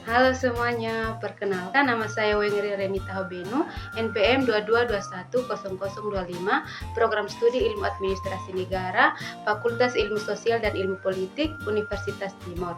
Halo semuanya, perkenalkan nama saya Wengri Renita Hobenu, NPM 22210025, Program Studi Ilmu Administrasi Negara, Fakultas Ilmu Sosial dan Ilmu Politik, Universitas Timor.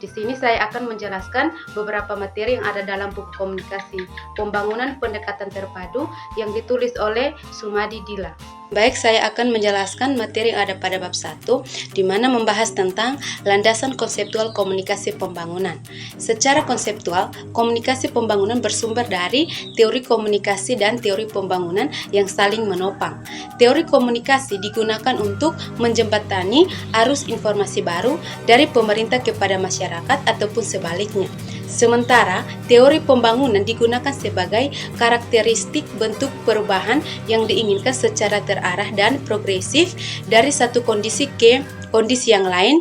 Di sini saya akan menjelaskan beberapa materi yang ada dalam buku komunikasi Pembangunan Pendekatan Terpadu yang ditulis oleh Sumadi Dila. Baik, saya akan menjelaskan materi yang ada pada bab 1, di mana membahas tentang landasan konseptual komunikasi pembangunan. Secara konseptual, komunikasi pembangunan bersumber dari teori komunikasi dan teori pembangunan yang saling menopang. Teori komunikasi digunakan untuk menjembatani arus informasi baru dari pemerintah kepada masyarakat ataupun sebaliknya. Sementara teori pembangunan digunakan sebagai karakteristik bentuk perubahan yang diinginkan secara terarah dan progresif dari satu kondisi ke kondisi yang lain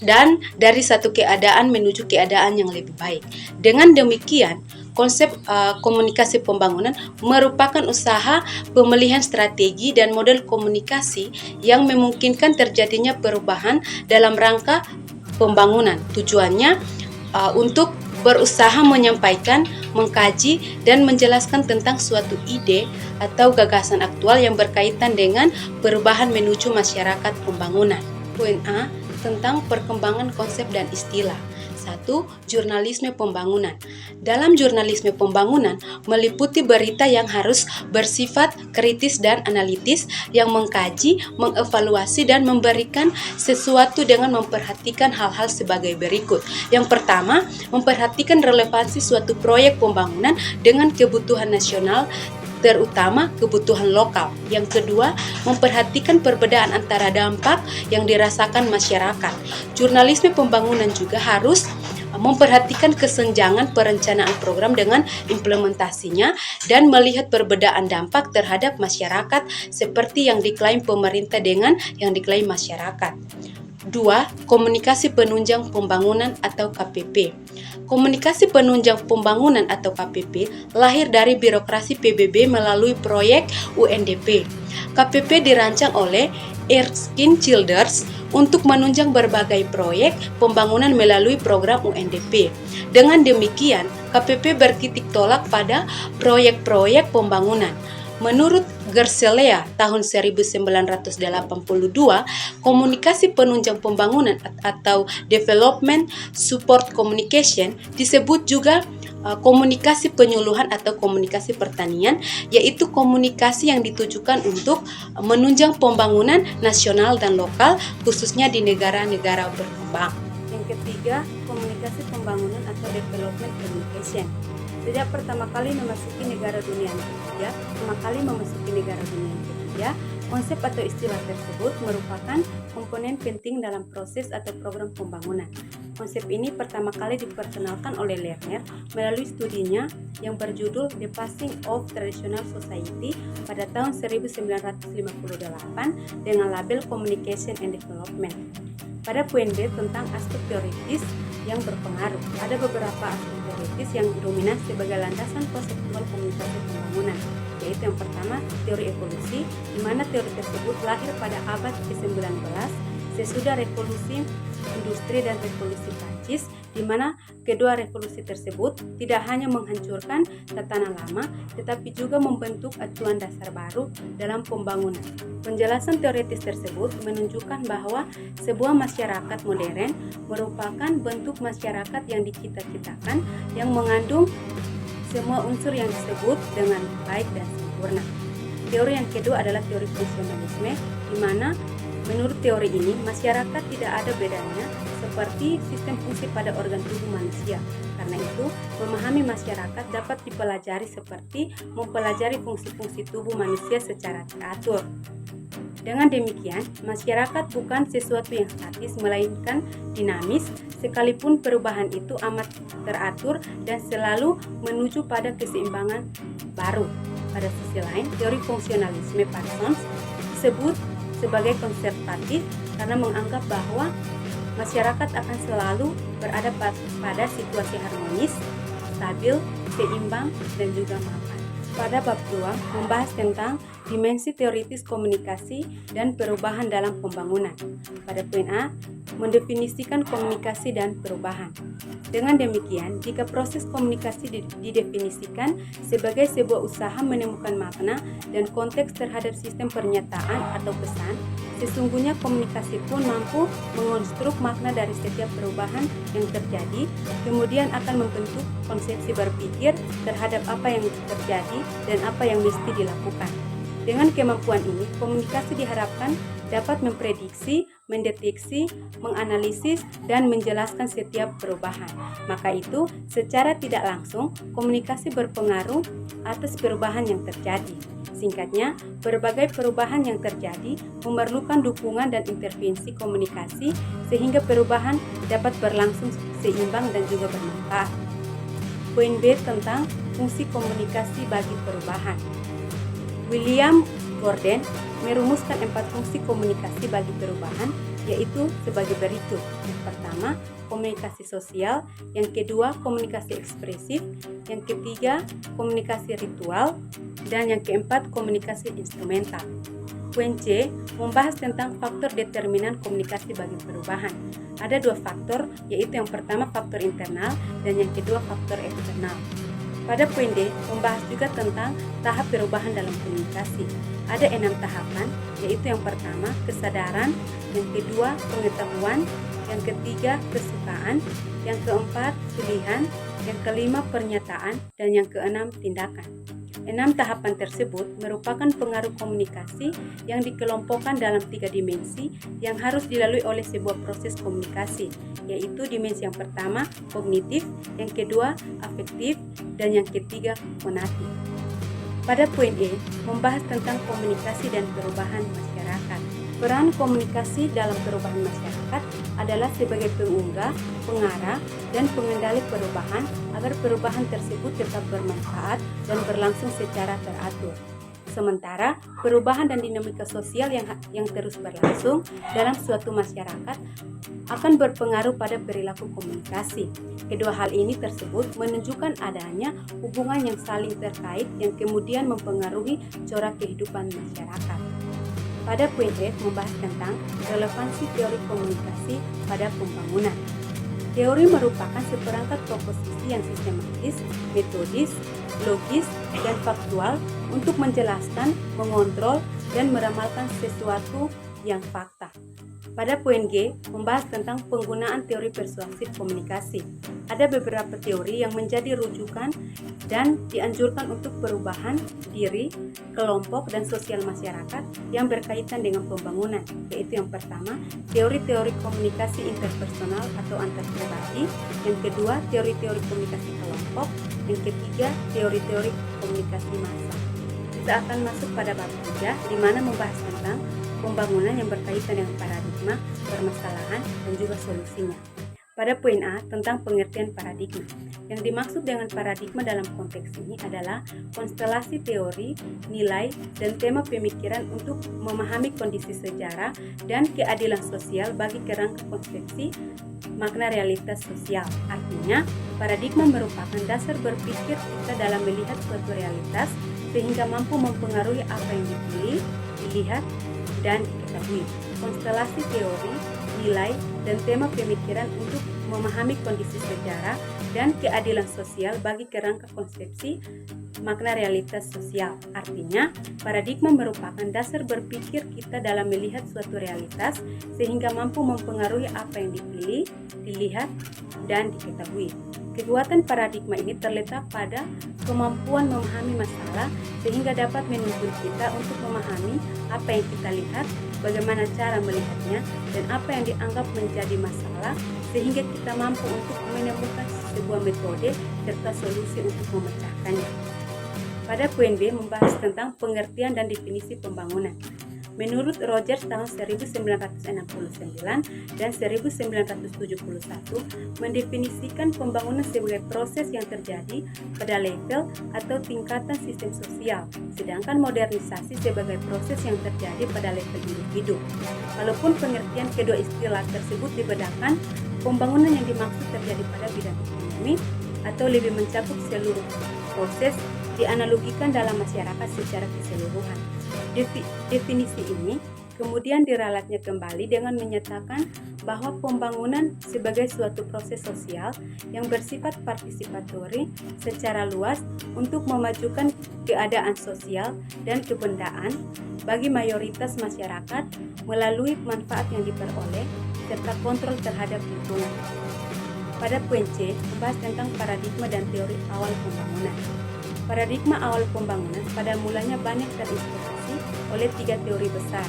dan dari satu keadaan menuju keadaan yang lebih baik. Dengan demikian, konsep komunikasi pembangunan merupakan usaha pemilihan strategi dan model komunikasi yang memungkinkan terjadinya perubahan dalam rangka pembangunan. Tujuannya untuk berusaha menyampaikan, mengkaji, dan menjelaskan tentang suatu ide atau gagasan aktual yang berkaitan dengan perubahan menuju masyarakat pembangunan. Poin A, tentang perkembangan konsep dan istilah. 1. Jurnalisme pembangunan. Dalam jurnalisme pembangunan meliputi berita yang harus bersifat kritis dan analitis, yang mengkaji, mengevaluasi, dan memberikan sesuatu dengan memperhatikan hal-hal sebagai berikut. Yang pertama, memperhatikan relevansi suatu proyek pembangunan dengan kebutuhan nasional, terutama kebutuhan lokal. Yang kedua, memperhatikan perbedaan antara dampak yang dirasakan masyarakat. Jurnalisme pembangunan juga harus memperhatikan kesenjangan perencanaan program dengan implementasinya dan melihat perbedaan dampak terhadap masyarakat seperti yang diklaim pemerintah dengan yang diklaim masyarakat. 2. Komunikasi penunjang pembangunan atau KPP. Komunikasi penunjang pembangunan atau KPP lahir dari birokrasi PBB melalui proyek UNDP. KPP dirancang oleh Erskine Childers untuk menunjang berbagai proyek pembangunan melalui program UNDP. Dengan demikian, KPP bertitik tolak pada proyek-proyek pembangunan. Menurut Gerselea tahun 1982, komunikasi penunjang pembangunan atau Development Support Communication disebut juga komunikasi penyuluhan atau komunikasi pertanian, yaitu komunikasi yang ditujukan untuk menunjang pembangunan nasional dan lokal, khususnya di negara-negara berkembang. Yang ketiga, komunikasi pembangunan atau Development Communication. Sejak pertama kali memasuki negara dunia yang ketiga, konsep atau istilah tersebut merupakan komponen penting dalam proses atau program pembangunan. Konsep ini pertama kali diperkenalkan oleh Lerner melalui studinya yang berjudul The Passing of Traditional Society pada tahun 1958 dengan label Communication and Development. Pada poin B tentang aspek teoritis yang berpengaruh, ada beberapa aspek teoritis yang dominan sebagai landasan konseptual komunikasi pembangunan, yaitu yang pertama, teori evolusi, di mana teori tersebut lahir pada abad ke-19 sesudah revolusi industri dan revolusi Prancis, di mana kedua revolusi tersebut tidak hanya menghancurkan tatanan lama, tetapi juga membentuk acuan dasar baru dalam pembangunan. Penjelasan teoritis tersebut menunjukkan bahwa sebuah masyarakat modern merupakan bentuk masyarakat yang dicita-citakan, yang mengandung semua unsur yang disebut dengan baik dan sempurna. Teori yang kedua adalah teori fungsionalisme, di mana menurut teori ini masyarakat tidak ada bedanya seperti sistem fungsi pada organ tubuh manusia. Karena itu, memahami masyarakat dapat dipelajari seperti mempelajari fungsi-fungsi tubuh manusia secara teratur. Dengan demikian, masyarakat bukan sesuatu yang statis, melainkan dinamis, sekalipun perubahan itu amat teratur dan selalu menuju pada keseimbangan baru. Pada sisi lain, teori fungsionalisme Parsons disebut sebagai konservatif karena menganggap bahwa masyarakat akan selalu berada pada situasi harmonis, stabil, seimbang, dan juga mapan. Pada bab 2 membahas tentang dimensi teoritis komunikasi dan perubahan dalam pembangunan. Pada poin A, mendefinisikan komunikasi dan perubahan. Dengan demikian, jika proses komunikasi didefinisikan sebagai sebuah usaha menemukan makna dan konteks terhadap sistem pernyataan atau pesan, sesungguhnya komunikasi pun mampu mengonstruk makna dari setiap perubahan yang terjadi, kemudian akan membentuk konsepsi berpikir terhadap apa yang terjadi dan apa yang mesti dilakukan. Dengan kemampuan ini, komunikasi diharapkan dapat memprediksi, mendeteksi, menganalisis, dan menjelaskan setiap perubahan. Maka itu, secara tidak langsung, komunikasi berpengaruh atas perubahan yang terjadi. Singkatnya, berbagai perubahan yang terjadi memerlukan dukungan dan intervensi komunikasi sehingga perubahan dapat berlangsung seimbang dan juga bermanfaat. Poin B tentang fungsi komunikasi bagi perubahan. William Gordon merumuskan 4 fungsi komunikasi bagi perubahan, yaitu sebagai berikut. Yang pertama, komunikasi sosial. Yang kedua, komunikasi ekspresif. Yang ketiga, komunikasi ritual. Dan yang keempat, komunikasi instrumental. Poin C membahas tentang faktor determinan komunikasi bagi perubahan. Ada 2 faktor, yaitu yang pertama faktor internal dan yang kedua faktor eksternal. Pada poin D, membahas juga tentang tahap perubahan dalam komunikasi. Ada 6 tahapan, yaitu yang pertama, kesadaran, yang kedua, pengetahuan, yang ketiga, kesukaan, yang keempat, pilihan, yang kelima, pernyataan, dan yang keenam, tindakan. 6 tahapan tersebut merupakan pengaruh komunikasi yang dikelompokkan dalam 3 dimensi yang harus dilalui oleh sebuah proses komunikasi, yaitu dimensi yang pertama, kognitif, yang kedua, afektif, dan yang ketiga, konatif. Pada poin E, membahas tentang komunikasi dan perubahan masyarakat. Peran komunikasi dalam perubahan masyarakat adalah sebagai pengunggah, pengarah, dan pengendali perubahan agar perubahan tersebut tetap bermanfaat dan berlangsung secara teratur. Sementara, perubahan dan dinamika sosial yang terus berlangsung dalam suatu masyarakat akan berpengaruh pada perilaku komunikasi. Kedua hal ini tersebut menunjukkan adanya hubungan yang saling terkait yang kemudian mempengaruhi corak kehidupan masyarakat. Pada poin F membahas tentang relevansi teori komunikasi pada pembangunan. Teori merupakan seperangkat proposisi yang sistematis, metodis, logis, dan faktual untuk menjelaskan, mengontrol, dan meramalkan sesuatu yang fakta. Pada poin G, membahas tentang penggunaan teori persuasif komunikasi. Ada beberapa teori yang menjadi rujukan dan dianjurkan untuk perubahan diri, kelompok, dan sosial masyarakat yang berkaitan dengan pembangunan, yaitu yang pertama, teori-teori komunikasi interpersonal atau antar pribadi, yang kedua, teori-teori komunikasi kelompok, yang ketiga, teori-teori komunikasi massa. Kita akan masuk pada bab 3, di mana membahas tentang pembangunan yang berkaitan dengan paradigma, permasalahan, dan juga solusinya. Pada poin A tentang pengertian paradigma. Yang dimaksud dengan paradigma dalam konteks ini adalah konstelasi teori, nilai, dan tema pemikiran untuk memahami kondisi sejarah dan keadilan sosial bagi kerangka konsepsi makna realitas sosial. Artinya, paradigma merupakan dasar berpikir kita dalam melihat suatu realitas sehingga mampu mempengaruhi apa yang dipilih, dilihat, dan diketahui. Konstelasi teori, nilai, dan tema pemikiran untuk memahami kondisi sejarah dan keadilan sosial bagi kerangka konsepsi makna realitas sosial. Artinya, paradigma merupakan dasar berpikir kita dalam melihat suatu realitas sehingga mampu mempengaruhi apa yang dipilih, dilihat, dan diketahui. Kekuatan paradigma ini terletak pada kemampuan memahami masalah sehingga dapat menuntun kita untuk memahami apa yang kita lihat, bagaimana cara melihatnya, dan apa yang dianggap menjadi masalah sehingga kita mampu untuk menemukan sebuah metode serta solusi untuk memecahkannya. Pada poin B membahas tentang pengertian dan definisi pembangunan. Menurut Rogers tahun 1969 dan 1971 mendefinisikan pembangunan sebagai proses yang terjadi pada level atau tingkatan sistem sosial, sedangkan modernisasi sebagai proses yang terjadi pada level individu. Walaupun pengertian kedua istilah tersebut dibedakan, pembangunan yang dimaksud terjadi pada bidang ekonomi atau lebih mencakup seluruh proses dianalogikan dalam masyarakat secara keseluruhan. Definisi ini kemudian diralatnya kembali dengan menyatakan bahwa pembangunan sebagai suatu proses sosial yang bersifat partisipatori secara luas untuk memajukan keadaan sosial dan kebendaan bagi mayoritas masyarakat melalui manfaat yang diperoleh serta kontrol terhadap lingkungan. Pada poin C, membahas tentang paradigma dan teori awal pembangunan. Paradigma awal pembangunan pada mulanya banyak terinspirasi oleh 3 teori besar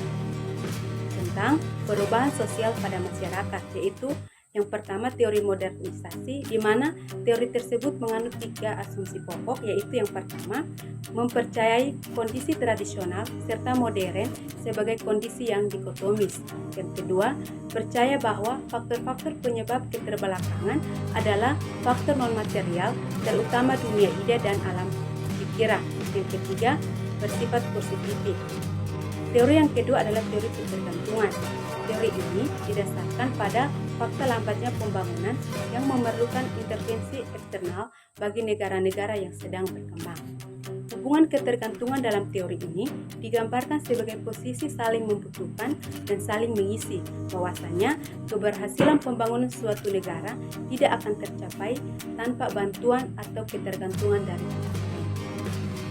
tentang perubahan sosial pada masyarakat, yaitu yang pertama teori modernisasi, di mana teori tersebut menganut 3 asumsi pokok, yaitu yang pertama mempercayai kondisi tradisional serta modern sebagai kondisi yang dikotomis. Yang kedua, percaya bahwa faktor-faktor penyebab keterbelakangan adalah faktor non-material, terutama dunia ide dan alam pikiran. Yang ketiga, bersifat positif. Teori yang kedua adalah teori ketergantungan. Teori ini didasarkan pada fakta lambatnya pembangunan yang memerlukan intervensi eksternal bagi negara-negara yang sedang berkembang. Hubungan ketergantungan dalam teori ini digambarkan sebagai posisi saling membutuhkan dan saling mengisi, bahwasanya keberhasilan pembangunan suatu negara tidak akan tercapai tanpa bantuan atau ketergantungan dari pihak lain.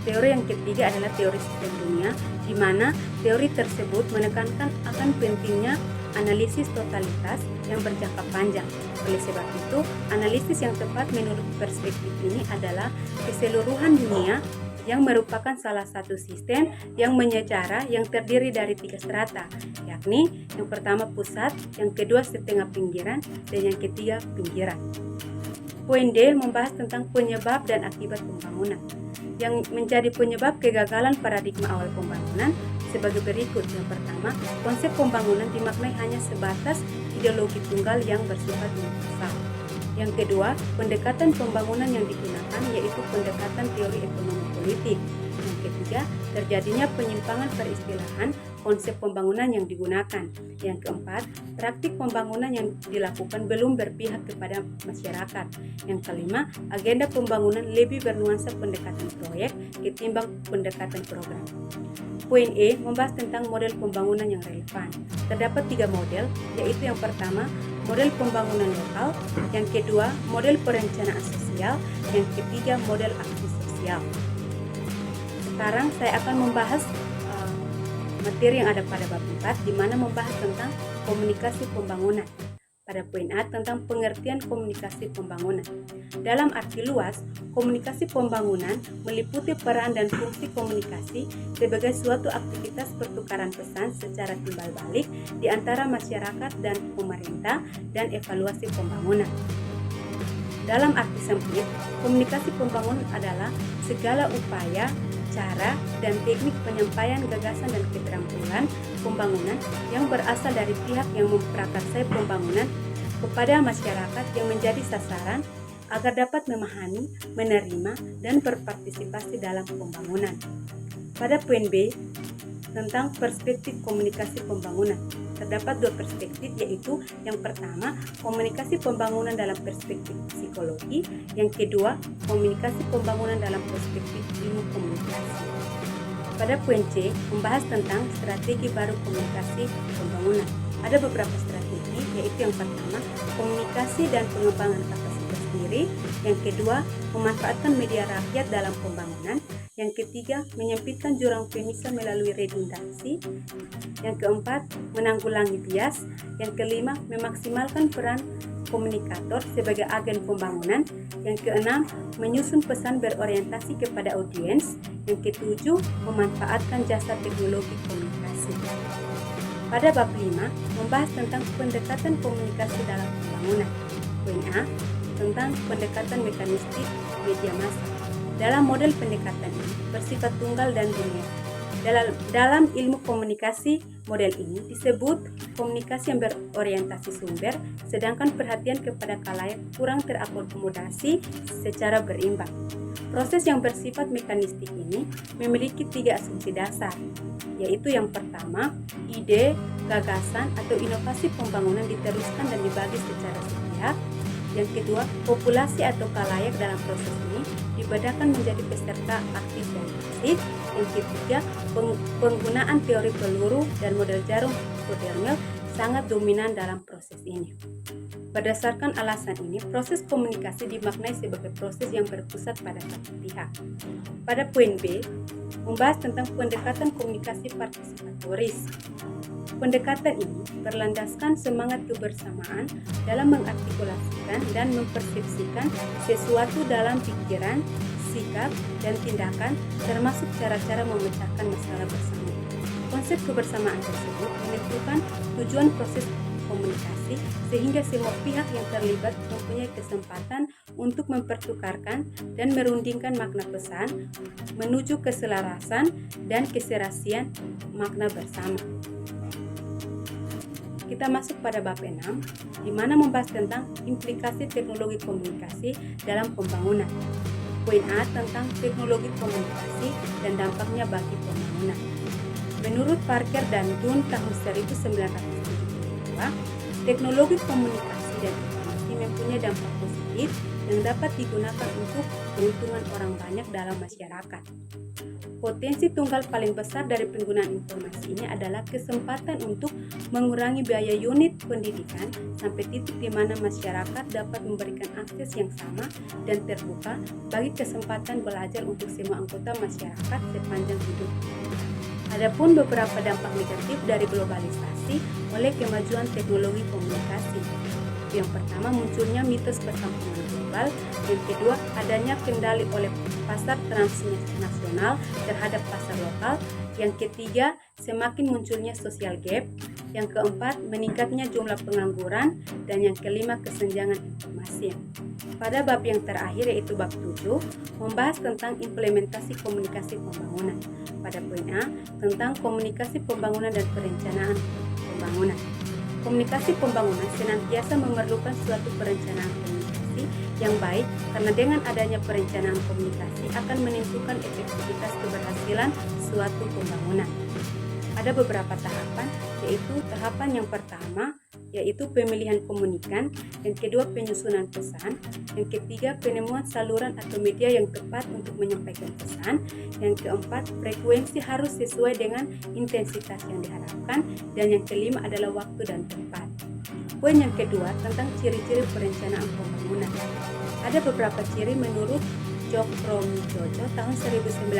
Teori yang ketiga adalah teori sistem dunia, di mana teori tersebut menekankan akan pentingnya analisis totalitas yang berjangka panjang. Oleh sebab itu, analisis yang tepat menurut perspektif ini adalah keseluruhan dunia yang merupakan salah satu sistem yang menyejarah yang terdiri dari 3 strata, yakni yang pertama pusat, yang kedua setengah pinggiran, dan yang ketiga pinggiran. Poin D membahas tentang penyebab dan akibat pembangunan. Yang menjadi penyebab kegagalan paradigma awal pembangunan sebagai berikut. Yang pertama, konsep pembangunan dimaknai hanya sebatas ideologi tunggal yang bersifat universal. Yang kedua, pendekatan pembangunan yang digunakan yaitu pendekatan teori ekonomi politik. Yang ketiga, terjadinya penyimpangan peristilahan konsep pembangunan yang digunakan. Yang keempat, praktik pembangunan yang dilakukan belum berpihak kepada masyarakat. Yang kelima, agenda pembangunan lebih bernuansa pendekatan proyek ketimbang pendekatan program. Poin E membahas tentang model pembangunan yang relevan. Terdapat 3 model, yaitu yang pertama, model pembangunan lokal, yang kedua, model perencanaan sosial, yang ketiga, model aksi sosial. Sekarang saya akan membahas materi yang ada pada bab 4, di mana membahas tentang komunikasi pembangunan. Pada poin A tentang pengertian komunikasi pembangunan. Dalam arti luas, komunikasi pembangunan meliputi peran dan fungsi komunikasi sebagai suatu aktivitas pertukaran pesan secara timbal balik di antara masyarakat dan pemerintah dan evaluasi pembangunan. Dalam arti sempit, komunikasi pembangunan adalah segala upaya, cara, dan teknik penyampaian gagasan dan keterampilan pembangunan yang berasal dari pihak yang memprakarsai pembangunan kepada masyarakat yang menjadi sasaran agar dapat memahami, menerima, dan berpartisipasi dalam pembangunan. Pada poin B, tentang perspektif komunikasi pembangunan. Terdapat 2 perspektif, yaitu yang pertama, komunikasi pembangunan dalam perspektif psikologi, yang kedua, komunikasi pembangunan dalam perspektif ilmu komunikasi. Pada poin C, membahas tentang strategi baru komunikasi pembangunan. Ada beberapa strategi, yaitu yang pertama, komunikasi dan pengembangan kapasitas diri, yang kedua, memanfaatkan media rakyat dalam pembangunan, yang ketiga, menyempitkan jurang pemisah melalui redundansi, yang keempat, menanggulangi bias, yang kelima, memaksimalkan peran komunikator sebagai agen pembangunan, yang keenam, menyusun pesan berorientasi kepada audiens, yang ketujuh, memanfaatkan jasa teknologi komunikasi. Pada bab 5, membahas tentang pendekatan komunikasi dalam pembangunan. Poin A, tentang pendekatan mekanistik media massa. Dalam model pendekatan ini bersifat tunggal dan biner. Dalam ilmu komunikasi, model ini disebut komunikasi yang berorientasi sumber, sedangkan perhatian kepada khalayak kurang terakomodasi secara berimbang. Proses yang bersifat mekanistik ini memiliki 3 asumsi dasar, yaitu yang pertama, ide, gagasan, atau inovasi pembangunan diteruskan dan dibagi secara sepihak. Yang kedua, populasi atau khalayak dalam proses ini dibedakan menjadi peserta aktif dan pasif. Yang ketiga, penggunaan teori peluru dan model jarum Frobermel sangat dominan dalam proses ini. Berdasarkan alasan ini, proses komunikasi dimaknai sebagai proses yang berpusat pada satu pihak. Pada poin B, membahas tentang pendekatan komunikasi partisipatoris. Pendekatan ini berlandaskan semangat kebersamaan dalam mengartikulasikan dan mempersepsikan sesuatu dalam pikiran, sikap, dan tindakan, termasuk cara-cara memecahkan masalah bersama. Konsep kebersamaan tersebut menentukan tujuan proses komunikasi sehingga semua pihak yang terlibat mempunyai kesempatan untuk mempertukarkan dan merundingkan makna pesan menuju keselarasan dan keserasian makna bersama. Kita masuk pada bab 6, di mana membahas tentang implikasi teknologi komunikasi dalam pembangunan. Poin A tentang teknologi komunikasi dan dampaknya bagi pembangunan. Menurut Parker dan Dunn tahun 1972, teknologi komunikasi dan informasi mempunyai dampak positif yang dapat digunakan untuk keuntungan orang banyak dalam masyarakat. Potensi tunggal paling besar dari penggunaan informasi ini adalah kesempatan untuk mengurangi biaya unit pendidikan sampai titik di mana masyarakat dapat memberikan akses yang sama dan terbuka bagi kesempatan belajar untuk semua anggota masyarakat sepanjang hidup. Adapun beberapa dampak negatif dari globalisasi oleh kemajuan teknologi komunikasi. Yang pertama, munculnya mitos perkampungan global. Yang kedua, adanya kendali oleh pasar transnasional terhadap pasar lokal. Yang ketiga, semakin munculnya social gap. Yang keempat, meningkatnya jumlah pengangguran. Dan yang kelima, kesenjangan informasi. Pada bab yang terakhir yaitu bab 7, membahas tentang implementasi komunikasi pembangunan. Pada poin A, tentang komunikasi pembangunan dan perencanaan pembangunan. Komunikasi pembangunan senantiasa memerlukan suatu perencanaan komunikasi yang baik karena dengan adanya perencanaan komunikasi akan menentukan efektivitas keberhasilan suatu pembangunan. Ada beberapa tahapan, yaitu tahapan yang pertama yaitu pemilihan komunikan, yang kedua penyusunan pesan, yang ketiga penemuan saluran atau media yang tepat untuk menyampaikan pesan, yang keempat frekuensi harus sesuai dengan intensitas yang diharapkan, dan yang kelima adalah waktu dan tempat. Poin yang kedua tentang ciri-ciri perencanaan pembangunan. Ada beberapa ciri menurut Jojo tahun 1996.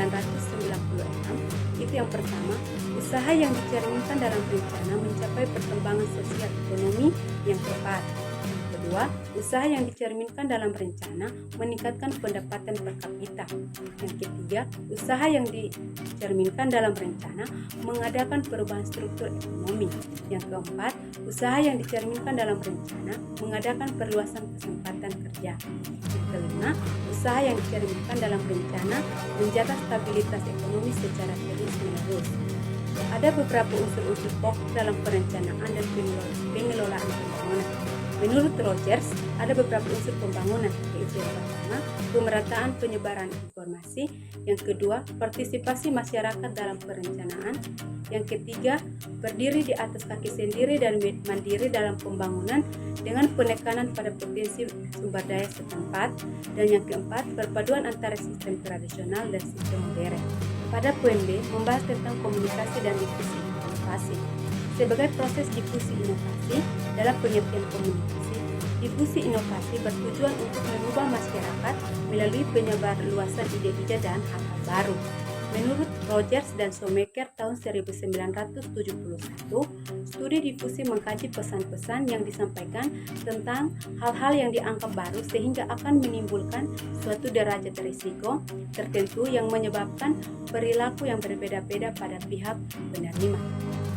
Itu yang pertama, usaha yang dicerminkan dalam rencana mencapai perkembangan sosial ekonomi yang tepat. Yang kedua, usaha yang dicerminkan dalam rencana meningkatkan pendapatan per kapita. Yang ketiga, usaha yang dicerminkan dalam rencana mengadakan perubahan struktur ekonomi. Yang keempat, usaha yang dicerminkan dalam rencana mengadakan perluasan kesempatan kerja. Yang kelima, usaha yang dicerminkan dalam rencana menjaga stabilitas ekonomi secara terus-menerus. Ada beberapa unsur-unsur pokok dalam perencanaan dan pengelolaan pembangunan. Menurut Rogers, ada beberapa unsur pembangunan, yaitu yang pertama, pemerataan penyebaran informasi, yang kedua, partisipasi masyarakat dalam perencanaan, yang ketiga, berdiri di atas kaki sendiri dan mandiri dalam pembangunan dengan penekanan pada potensi sumber daya setempat, dan yang keempat, perpaduan antara sistem tradisional dan sistem modern. Pada poin B, membahas tentang komunikasi dan difusi inovasi. Sebagai proses difusi inovasi dalam pengertian komunikasi, difusi inovasi bertujuan untuk mengubah masyarakat melalui penyebarluasan ide-ide dan hal-hal baru. Menurut Rogers dan Shoemaker tahun 1971, studi difusi mengkaji pesan-pesan yang disampaikan tentang hal-hal yang dianggap baru sehingga akan menimbulkan suatu derajat risiko tertentu yang menyebabkan perilaku yang berbeda-beda pada pihak penerima.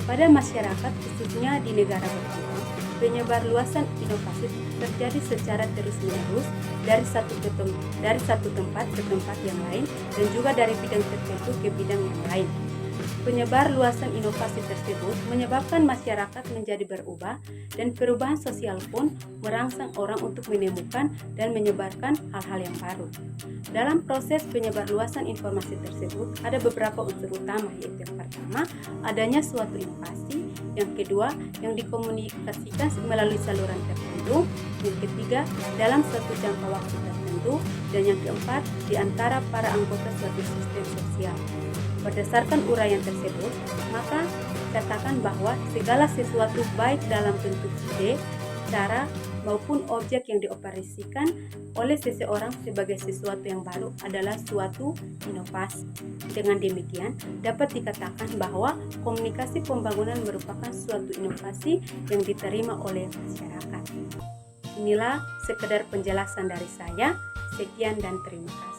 Pada masyarakat, khususnya di negara berkembang, penyebarluasan inovasi terjadi secara terus-menerus dari satu tempat ke tempat yang lain dan juga dari bidang tertentu ke bidang yang lain. Penyebar luasan inovasi tersebut menyebabkan masyarakat menjadi berubah dan perubahan sosial pun merangsang orang untuk menemukan dan menyebarkan hal-hal yang baru. Dalam proses penyebarluasan informasi tersebut ada beberapa unsur utama, yaitu yang pertama, adanya suatu inovasi, yang kedua, yang dikomunikasikan melalui saluran tertentu, yang ketiga, dalam suatu jangka waktu tertentu, dan yang keempat, di antara para anggota suatu sistem sosial. Berdasarkan uraian tersebut, maka katakan bahwa segala sesuatu baik dalam bentuk ide, cara, maupun objek yang dioperasikan oleh seseorang sebagai sesuatu yang baru adalah suatu inovasi. Dengan demikian, dapat dikatakan bahwa komunikasi pembangunan merupakan suatu inovasi yang diterima oleh masyarakat. Inilah sekedar penjelasan dari saya. Sekian dan terima kasih.